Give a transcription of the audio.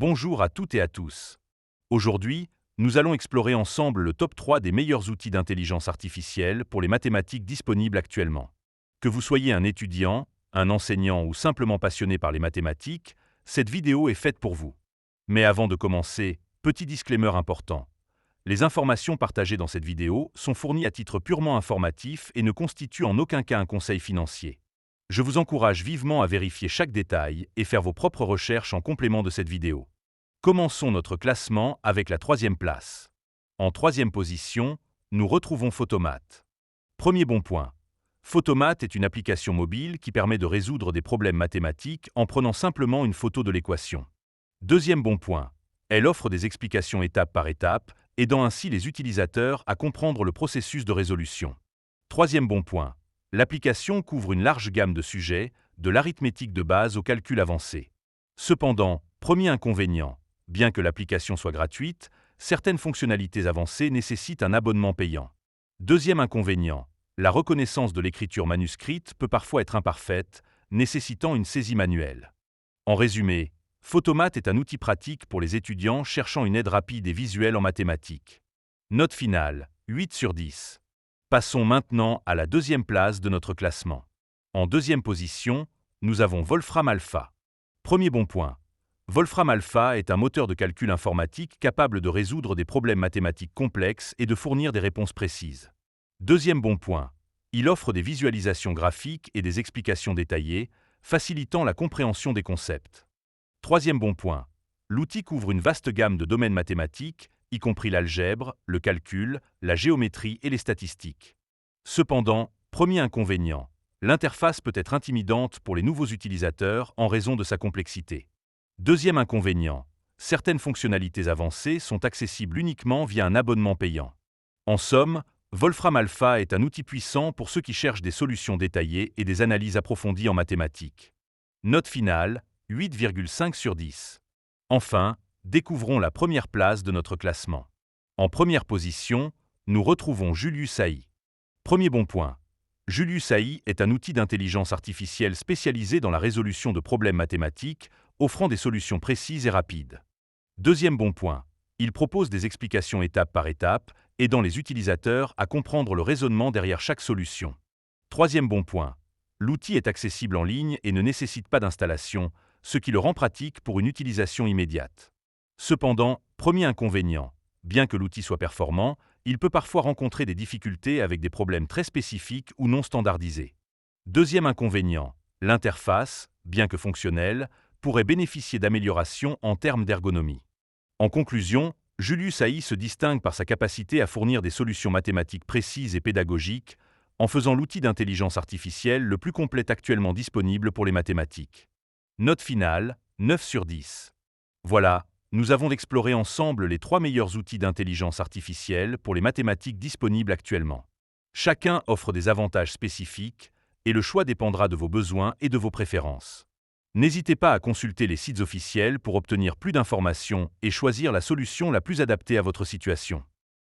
Bonjour à toutes et à tous. Aujourd'hui, nous allons explorer ensemble le top 3 des meilleurs outils d'intelligence artificielle pour les mathématiques disponibles actuellement. Que vous soyez un étudiant, un enseignant ou simplement passionné par les mathématiques, cette vidéo est faite pour vous. Mais avant de commencer, petit disclaimer important. Les informations partagées dans cette vidéo sont fournies à titre purement informatif et ne constituent en aucun cas un conseil financier. Je vous encourage vivement à vérifier chaque détail et faire vos propres recherches en complément de cette vidéo. Commençons notre classement avec la 3e place. En 3e position, nous retrouvons Photomat. Premier bon point. Photomat est une application mobile qui permet de résoudre des problèmes mathématiques en prenant simplement une photo de l'équation. Deuxième bon point. Elle offre des explications étape par étape, aidant ainsi les utilisateurs à comprendre le processus de résolution. Troisième bon point. L'application couvre une large gamme de sujets, de l'arithmétique de base au calcul avancé. Cependant, premier inconvénient, bien que l'application soit gratuite, certaines fonctionnalités avancées nécessitent un abonnement payant. Deuxième inconvénient, la reconnaissance de l'écriture manuscrite peut parfois être imparfaite, nécessitant une saisie manuelle. En résumé, Photomat est un outil pratique pour les étudiants cherchant une aide rapide et visuelle en mathématiques. Note finale, 8 sur 10. Passons maintenant à la 2e place de notre classement. En 2e position, nous avons Wolfram Alpha. Premier bon point. Wolfram Alpha est un moteur de calcul informatique capable de résoudre des problèmes mathématiques complexes et de fournir des réponses précises. Deuxième bon point. Il offre des visualisations graphiques et des explications détaillées, facilitant la compréhension des concepts. Troisième bon point. L'outil couvre une vaste gamme de domaines mathématiques, y compris l'algèbre, le calcul, la géométrie et les statistiques. Cependant, premier inconvénient, l'interface peut être intimidante pour les nouveaux utilisateurs en raison de sa complexité. Deuxième inconvénient, certaines fonctionnalités avancées sont accessibles uniquement via un abonnement payant. En somme, Wolfram Alpha est un outil puissant pour ceux qui cherchent des solutions détaillées et des analyses approfondies en mathématiques. Note finale, 8,5 sur 10. Enfin, découvrons la première place de notre classement. En première position, nous retrouvons Julius AI. Premier bon point. Julius AI est un outil d'intelligence artificielle spécialisé dans la résolution de problèmes mathématiques, offrant des solutions précises et rapides. Deuxième bon point. Il propose des explications étape par étape, aidant les utilisateurs à comprendre le raisonnement derrière chaque solution. Troisième bon point. L'outil est accessible en ligne et ne nécessite pas d'installation, ce qui le rend pratique pour une utilisation immédiate. Cependant, premier inconvénient, bien que l'outil soit performant, il peut parfois rencontrer des difficultés avec des problèmes très spécifiques ou non standardisés. Deuxième inconvénient, l'interface, bien que fonctionnelle, pourrait bénéficier d'améliorations en termes d'ergonomie. En conclusion, Julius AI se distingue par sa capacité à fournir des solutions mathématiques précises et pédagogiques, en faisant l'outil d'intelligence artificielle le plus complet actuellement disponible pour les mathématiques. Note finale, 9 sur 10. Voilà, nous avons exploré ensemble les 3 meilleurs outils d'intelligence artificielle pour les mathématiques disponibles actuellement. Chacun offre des avantages spécifiques, et le choix dépendra de vos besoins et de vos préférences. N'hésitez pas à consulter les sites officiels pour obtenir plus d'informations et choisir la solution la plus adaptée à votre situation.